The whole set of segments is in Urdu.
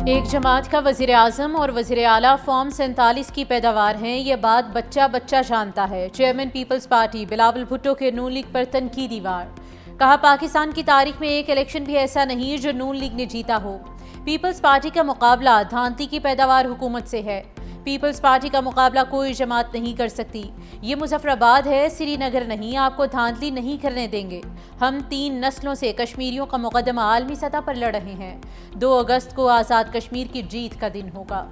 ایک جماعت کا وزیر اعظم اور وزیر اعلیٰ فارم 47 کی پیداوار ہیں، یہ بات بچہ بچہ جانتا ہے۔ Chairman Peoples Party Bilawal Bhutto کے نون لیگ پر تنقیدی وار۔ کہا پاکستان کی تاریخ میں ایک الیکشن بھی ایسا نہیں جو نون لیگ نے جیتا ہو۔ پیپلز پارٹی کا مقابلہ دھانتی کی پیداوار حکومت سے ہے۔ پیپلز پارٹی کا مقابلہ کوئی جماعت نہیں کر سکتی۔ یہ مظفر آباد ہے، سری نگر نہیں، آپ کو دھاندلی نہیں کرنے دیں گے۔ ہم 3 نسلوں سے کشمیریوں کا مقدمہ عالمی سطح پر لڑ رہے ہیں۔ 2 اگست کو آزاد کشمیر کی جیت کا دن ہوگا۔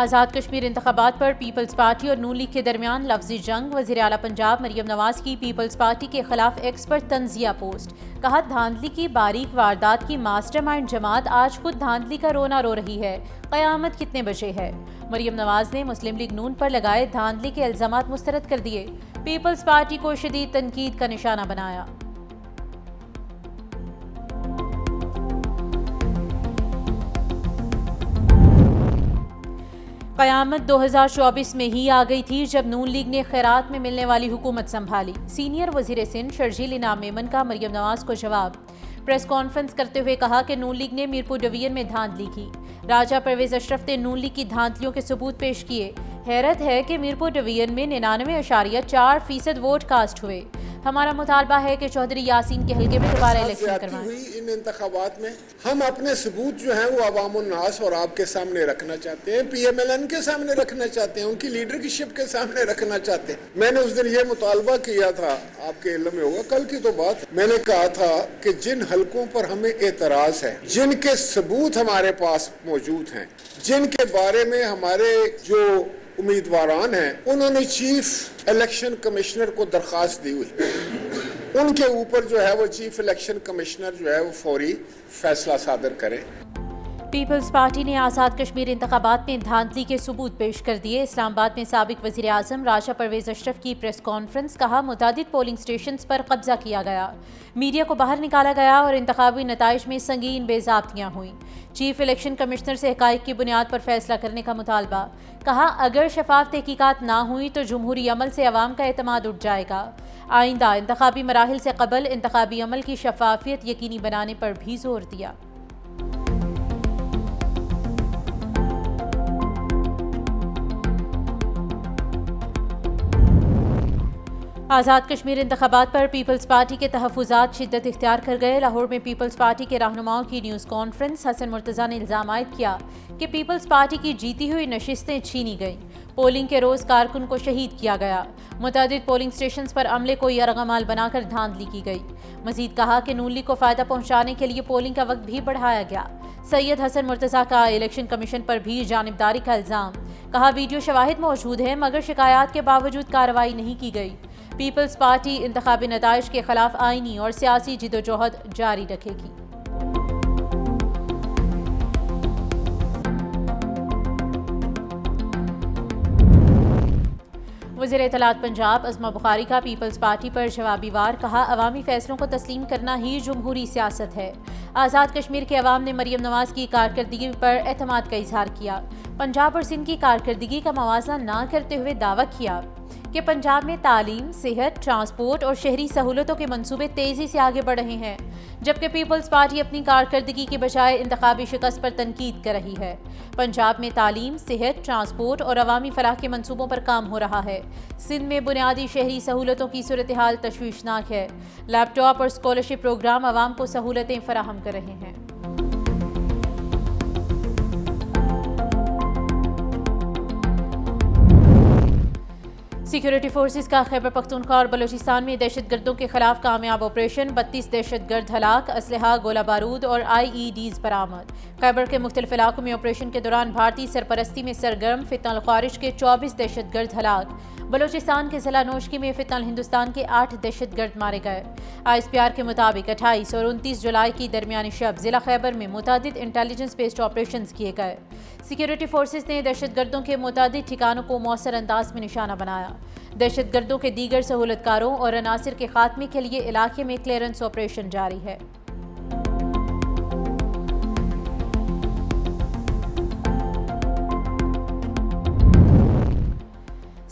آزاد کشمیر انتخابات پر پیپلز پارٹی اور نون لیگ کے درمیان لفظی جنگ۔ وزیر اعلیٰ پنجاب مریم نواز کی پیپلز پارٹی کے خلاف ایکس پر تنزیہ پوسٹ۔ کہا دھاندلی کی باریک واردات کی ماسٹر مائنڈ جماعت آج خود دھاندلی کا رونا رو رہی ہے۔ قیامت کتنے بجے ہے؟ مریم نواز نے مسلم لیگ نون پر لگائے دھاندلی کے الزامات مسترد کر دیے۔ پیپلز پارٹی کو شدید تنقید کا نشانہ بنایا۔ قیامت 2024 میں ہی آ گئی تھی جب نون لیگ نے خیرات میں ملنے والی حکومت سنبھالی۔ سینئر وزیر سندھ شرجیل انعام میمن کا مریم نواز کو جواب۔ پریس کانفرنس کرتے ہوئے کہا کہ نون لیگ نے میرپور ڈویژن میں دھاندلی کی۔ راجہ پرویز اشرف نے نون لیگ کی دھاندلیوں کے ثبوت پیش کیے۔ حیرت ہے کہ میرپور ڈویژن میں 99.4% ووٹ کاسٹ ہوئے۔ ہمارا مطالبہ ہے کہ چودھری یاسین کے حلقے میں دوبارہ الیکشن کروائیں۔ ان انتخابات میں ہم اپنے ثبوت جو ہیں وہ عوام الناس اور آپ کے سامنے رکھنا چاہتے ہیں، پی ایم ایل این کے سامنے رکھنا چاہتے ہیں، ان کی لیڈرشپ کے سامنے رکھنا چاہتے ہیں۔ میں نے اس دن یہ مطالبہ کیا تھا، آپ کے علم میں ہوگا، کل کی تو بات، میں نے کہا تھا کہ جن حلقوں پر ہمیں اعتراض ہے، جن کے ثبوت ہمارے پاس موجود ہیں، جن کے بارے میں ہمارے جو امیدواران ہیں انہوں نے چیف الیکشن کمشنر کو درخواست دی ہوئی، ان کے اوپر جو ہے وہ چیف الیکشن کمشنر جو ہے وہ فوری فیصلہ صادر کرے۔ پیپلز پارٹی نے آزاد کشمیر انتخابات میں دھاندلی کے ثبوت پیش کر دیے۔ اسلام آباد میں سابق وزیر اعظم راجہ پرویز اشرف کی پریس کانفرنس۔ کہا متعدد پولنگ سٹیشنز پر قبضہ کیا گیا، میڈیا کو باہر نکالا گیا اور انتخابی نتائج میں سنگین بے ضابطیاں ہوئیں۔ چیف الیکشن کمشنر سے حقائق کی بنیاد پر فیصلہ کرنے کا مطالبہ۔ کہا اگر شفاف تحقیقات نہ ہوئی تو جمہوری عمل سے عوام کا اعتماد اٹھ جائے گا۔ آئندہ انتخابی مراحل سے قبل انتخابی عمل کی شفافیت یقینی بنانے پر بھی زور دیا۔ آزاد کشمیر انتخابات پر پیپلز پارٹی کے تحفظات شدت اختیار کر گئے۔ لاہور میں پیپلز پارٹی کے رہنماؤں کی نیوز کانفرنس۔ حسن مرتضیٰ نے الزام عائد کیا کہ پیپلز پارٹی کی جیتی ہوئی نشستیں چھینی گئیں۔ پولنگ کے روز کارکن کو شہید کیا گیا۔ متعدد پولنگ سٹیشنز پر عملے کو یرغمال بنا کر دھاندلی کی گئی۔ مزید کہا کہ نون لیگ کو فائدہ پہنچانے کے لیے پولنگ کا وقت بھی بڑھایا گیا۔ سید حسن مرتضیٰ کا الیکشن کمیشن پر بھی جانبداری کا الزام۔ کہا ویڈیو شواہد موجود ہیں مگر شکایات کے باوجود کارروائی نہیں کی گئی۔ پیپلز پارٹی انتخابی نتائج کے خلاف آئینی اور سیاسی جدوجہد جاری رکھے گی۔ وزیر اطلاعات پنجاب عظمہ بخاری کا پیپلز پارٹی پر جوابی وار۔ کہا عوامی فیصلوں کو تسلیم کرنا ہی جمہوری سیاست ہے۔ آزاد کشمیر کے عوام نے مریم نواز کی کارکردگی پر اعتماد کا اظہار کیا۔ پنجاب اور سندھ کی کارکردگی کا موازنہ نہ کرتے ہوئے دعویٰ کیا کہ پنجاب میں تعلیم، صحت، ٹرانسپورٹ اور شہری سہولتوں کے منصوبے تیزی سے آگے بڑھ رہے ہیں، جبکہ پیپلز پارٹی اپنی کارکردگی کی بجائے انتخابی شکست پر تنقید کر رہی ہے۔ پنجاب میں تعلیم، صحت، ٹرانسپورٹ اور عوامی فلاح کے منصوبوں پر کام ہو رہا ہے۔ سندھ میں بنیادی شہری سہولتوں کی صورتحال تشویشناک ہے۔ لیپ ٹاپ اور اسکالرشپ پروگرام عوام کو سہولتیں فراہم کر رہے ہیں۔ سیکیورٹی فورسز کا خیبر پختونخوا اور بلوچستان میں دہشت گردوں کے خلاف کامیاب آپریشن۔ 32 دہشت گرد ہلاک، اسلحہ، گولہ بارود اور IEDs برآمد۔ خیبر کے مختلف علاقوں میں آپریشن کے دوران بھارتی سرپرستی میں سرگرم فتنہ الخوارج کے 24 دہشت گرد ہلاک۔ بلوچستان کے ضلع نوشکی میں فتنہ الہندوستان کے 8 دہشت گرد مارے گئے۔ ISPR کے مطابق 28 اور 29 جولائی کی درمیانی شب ضلع خیبر میں متعدد انٹیلیجنس بیسڈ آپریشنز کیے گئے۔ سیکیورٹی فورسز نے دہشت گردوں کے متعدد ٹھکانوں کو مؤثر انداز میں نشانہ بنایا۔ دہشت گردوں کے دیگر سہولت کاروں اور عناصر کے خاتمے کے لیے علاقے میں کلیئرنس آپریشن جاری ہے۔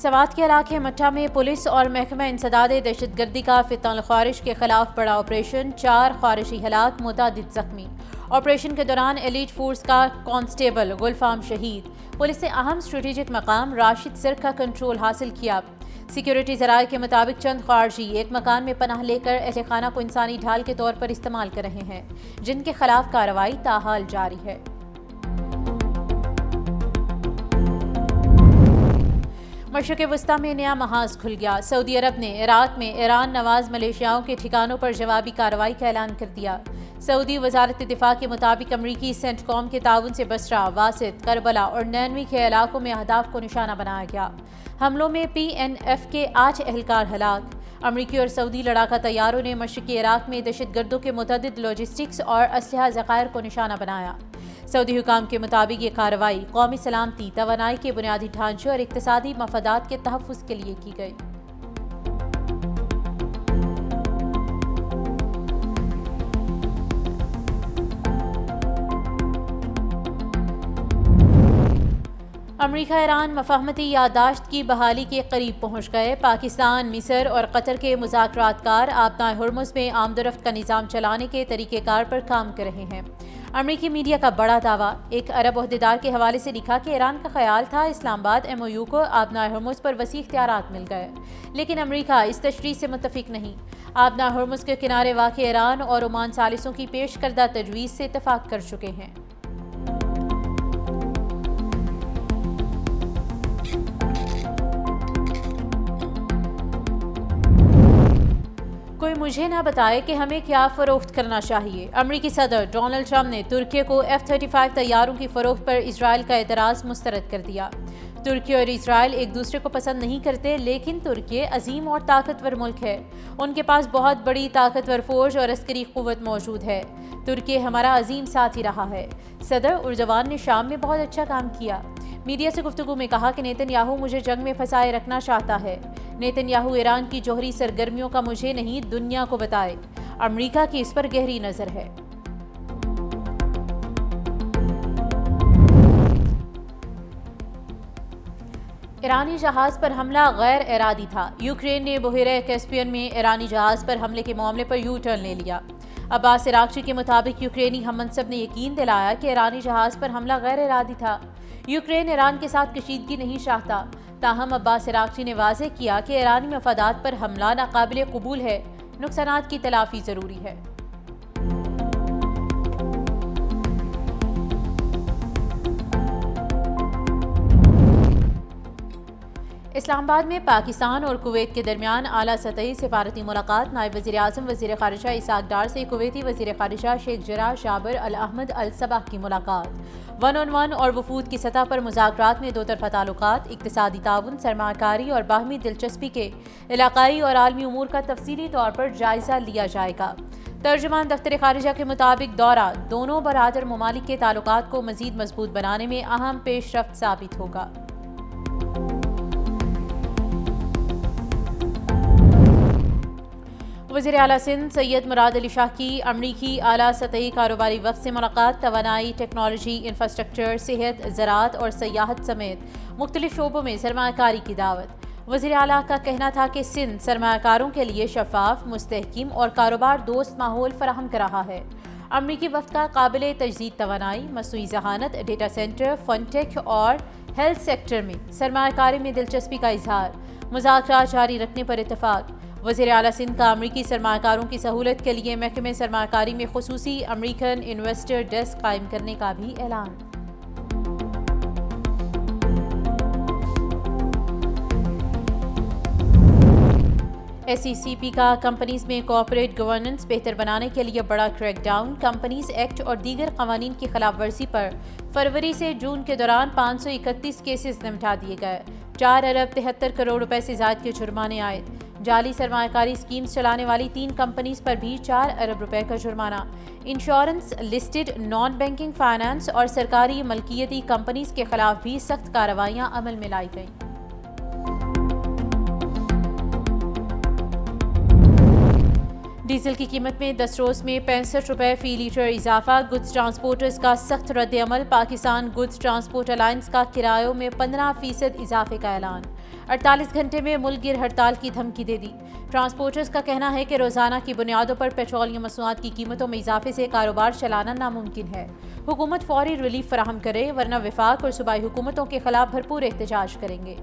سوات کے علاقے مٹھا میں پولیس اور محکمہ انسداد دہشت گردی کا فتنہ الخوارش کے خلاف بڑا آپریشن، 4 خوارشی ہلاک، متعدد زخمی۔ آپریشن کے دوران ایلیٹ فورس کا کانسٹیبل گلفام شہید۔ پولیس نے اہم اسٹریٹجک مقام راشد سر کا کنٹرول حاصل کیا۔ سیکیورٹی ذرائع کے مطابق چند خارجی ایک مکان میں پناہ لے کر اہل خانہ کو انسانی ڈھال کے طور پر استعمال کر رہے ہیں، جن کے خلاف کارروائی تاحال جاری ہے۔ مشرق وسطی میں نیا محاذ کھل گیا۔ سعودی عرب نے عراق میں ایران نواز ملیشیاؤں کے ٹھکانوں پر جوابی کارروائی کا اعلان کر دیا۔ سعودی وزارت دفاع کے مطابق امریکی سینٹ کام کے تعاون سے بصرہ، واسط، کربلا اور نینوی کے علاقوں میں اہداف کو نشانہ بنایا گیا۔ حملوں میں PNF کے 8 اہلکار ہلاک۔ امریکی اور سعودی لڑاکا طیاروں نے مشرقی عراق میں دہشت گردوں کے متعدد لاجسٹکس اور اسلحہ ذخائر کو نشانہ بنایا۔ سعودی حکام کے مطابق یہ کارروائی قومی سلامتی، توانائی کے بنیادی ڈھانچے اور اقتصادی مفادات کے تحفظ کے لیے کی گئی۔ امریکہ ایران مفاہمتی یادداشت کی بحالی کے قریب پہنچ گئے۔ پاکستان، مصر اور قطر کے مذاکرات کار آبنائے ہرمز میں آمد و رفت کا نظام چلانے کے طریقہ کار پر کام کر رہے ہیں۔ امریکی میڈیا کا بڑا دعویٰ۔ ایک عرب عہدیدار کے حوالے سے لکھا کہ ایران کا خیال تھا اسلام آباد MOU کو آبنائے ہرمز پر وسیع اختیارات مل گئے، لیکن امریکہ اس تشریح سے متفق نہیں۔ آبنائے ہرمز کے کنارے واقع ایران اور عمان ثالثوں کی پیش کردہ تجویز سے اتفاق کر چکے ہیں۔ کوئی مجھے نہ بتائے کہ ہمیں کیا فروخت کرنا چاہیے۔ امریکی صدر ڈونلڈ ٹرمپ نے ترکی کو F-35 طیاروں کی فروخت پر اسرائیل کا اعتراض مسترد کر دیا۔ ترکی اور اسرائیل ایک دوسرے کو پسند نہیں کرتے، لیکن ترکی عظیم اور طاقتور ملک ہے۔ ان کے پاس بہت بڑی طاقتور فوج اور عسکری قوت موجود ہے۔ ترکی ہمارا عظیم ساتھی رہا ہے۔ صدر اردوان نے شام میں بہت اچھا کام کیا۔ میڈیا سے گفتگو میں کہا کہ نیتن یاہو مجھے جنگ میں پھنسائے رکھنا چاہتا ہے۔ نیتن یاہو ایران کی جوہری سرگرمیوں کا مجھے نہیں، دنیا کو بتائے۔ امریکہ کی اس پر گہری نظر ہے۔ ایرانی جہاز پر حملہ غیر ارادی تھا۔ یوکرین نے بحیرہ کیسپیئن میں ایرانی جہاز پر حملے کے معاملے پر یو ٹرن لے لیا۔ عباس عراقچی کے مطابق یوکرینی ہم منصب نے یقین دلایا کہ ایرانی جہاز پر حملہ غیر ارادی تھا۔ یوکرین ایران کے ساتھ کشیدگی نہیں چاہتا، تاہم عباس عراقچی نے واضح کیا کہ ایرانی مفادات پر حملہ ناقابل قبول ہے، نقصانات کی تلافی ضروری ہے۔ اسلام آباد میں پاکستان اور کویت کے درمیان اعلیٰ سطحی سفارتی ملاقات۔ نائب وزیر اعظم وزیر خارجہ اسحاق ڈار سے کویتی وزیر خارجہ شیخ جراح جابر الحمد الصباح کی ملاقات۔ 1 on 1 اور وفود کی سطح پر مذاکرات میں دو طرفہ تعلقات، اقتصادی تعاون، سرمایہ کاری اور باہمی دلچسپی کے علاقائی اور عالمی امور کا تفصیلی طور پر جائزہ لیا جائے گا۔ ترجمان دفتر خارجہ کے مطابق دورہ دونوں برادر ممالک کے تعلقات کو مزید مضبوط بنانے میں اہم پیش رفت ثابت ہوگا۔ وزیر اعلیٰ سندھ سید مراد علی شاہ کی امریکی اعلیٰ سطحی کاروباری وفد سے ملاقات۔ توانائی، ٹیکنالوجی، انفراسٹرکچر، صحت، زراعت اور سیاحت سمیت مختلف شعبوں میں سرمایہ کاری کی دعوت۔ وزیر اعلیٰ کا کہنا تھا کہ سندھ سرمایہ کاروں کے لیے شفاف، مستحکم اور کاروبار دوست ماحول فراہم کر رہا ہے۔ امریکی وفد کا قابل تجدید توانائی، مصنوعی ذہانت، ڈیٹا سینٹر، فن ٹیک اور ہیلتھ سیکٹر میں سرمایہ کاری میں دلچسپی کا اظہار۔ مذاکرات جاری رکھنے پر اتفاق۔ وزیر اعلیٰ سندھ کا امریکی سرمایہ کاروں کی سہولت کے لیے محکمہ سرمایہ کاری میں خصوصی امریکن انویسٹر ڈیسک قائم کرنے کا بھی اعلان۔ SECP کا کمپنیز میں کارپوریٹ گورننس بہتر بنانے کے لیے بڑا کریک ڈاؤن۔ کمپنیز ایکٹ اور دیگر قوانین کی خلاف ورزی پر فروری سے جون کے دوران 531 کیسز نمٹا دیے گئے۔ 4 ارب 73 کروڑ روپے سے زائد کے جرمانے عائد۔ جعلی سرمایہ کاری اسکیمز چلانے والی 3 کمپنیز پر بھی 4 ارب روپے کا جرمانہ۔ Insurance, listed non banking finance اور سرکاری ملکیتی کمپنیز کے خلاف بھی سخت کارروائیاں عمل میں لائی گئیں۔ ڈیزل کی قیمت میں 10 روز میں 65 روپے فی لیٹر اضافہ، گڈز ٹرانسپورٹرز کا سخت رد عمل، پاکستان گڈز ٹرانسپورٹ الائنس کا کرایوں میں 15% اضافے کا اعلان، 48 گھنٹے میں ملک گیر ہڑتال کی دھمکی دے دی۔ ٹرانسپورٹرز کا کہنا ہے کہ روزانہ کی بنیادوں پر پیٹرولیم مصنوعات کی قیمتوں میں اضافے سے کاروبار چلانا ناممکن ہے۔ حکومت فوری ریلیف فراہم کرے ورنہ وفاق اور صوبائی حکومتوں کے خلاف بھرپور احتجاج کریں گے۔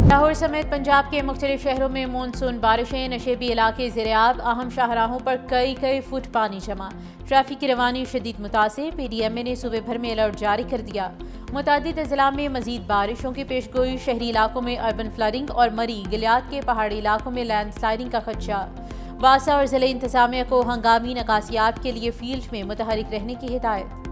لاہور سمیت پنجاب کے مختلف شہروں میں مونسون بارشیں، نشیبی علاقے زیرآب، اہم شاہراہوں پر کئی فٹ پانی جمع، ٹریفک کی روانی شدید متاثر، پی ڈی ایم اے نے صوبے بھر میں الرٹ جاری کر دیا۔ متعدد اضلاع میں مزید بارشوں کی پیشگوئی، شہری علاقوں میں اربن فلڈنگ اور مری گلیات کے پہاڑی علاقوں میں لینڈ سلائڈنگ کا خدشہ، واسا اور ضلع انتظامیہ کو ہنگامی نکاسیات کے لیے فیلڈ میں متحرک رہنے کی ہدایت۔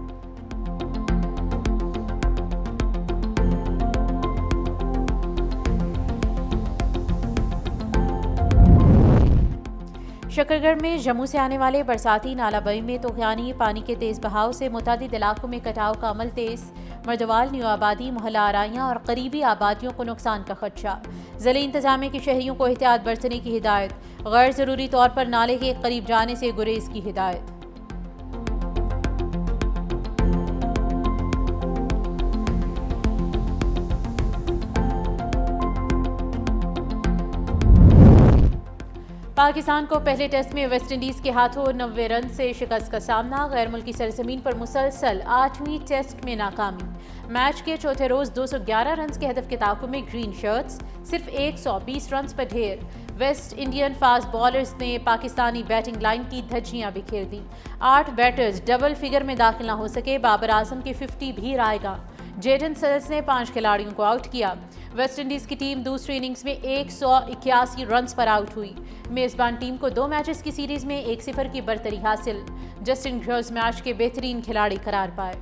شکرگڑھ میں جموں سے آنے والے برساتی نالہ بئی میں طوفانی پانی کے تیز بہاؤ سے متعدد علاقوں میں کٹاؤ کا عمل تیز، مردوال، نیو آبادی، محلہ آرائیاں اور قریبی آبادیوں کو نقصان کا خدشہ، ضلع انتظامیہ کے شہریوں کو احتیاط برتنے کی ہدایت، غیر ضروری طور پر نالے کے قریب جانے سے گریز کی ہدایت۔ پاکستان کو پہلے ٹیسٹ میں ویسٹ انڈیز کے ہاتھوں 90 رن سے شکست کا سامنا، غیر ملکی سرزمین پر مسلسل 8ویں ٹیسٹ میں ناکامی، میچ کے چوتھے روز 211 رنز کے ہدف کے تعاقب میں گرین شرٹس صرف 120 رنز پر ڈھیر، ویسٹ انڈین فاسٹ بالرز نے پاکستانی بیٹنگ لائن کی دھجیاں بکھیر دیں، 8 بیٹرز ڈبل فگر میں داخل نہ ہو سکے، بابر اعظم کی 50 بھی رائے گا، جیڈن سیلز نے 5 کھلاڑیوں کو آؤٹ کیا۔ ویسٹ انڈیز کی ٹیم دوسری اننگز میں 181 رنز پر آؤٹ ہوئی، میزبان ٹیم کو 2 میچز کی سیریز میں 1-0 کی برتری حاصل، جسٹن گروز میچ کے بہترین کھلاڑی قرار پائے۔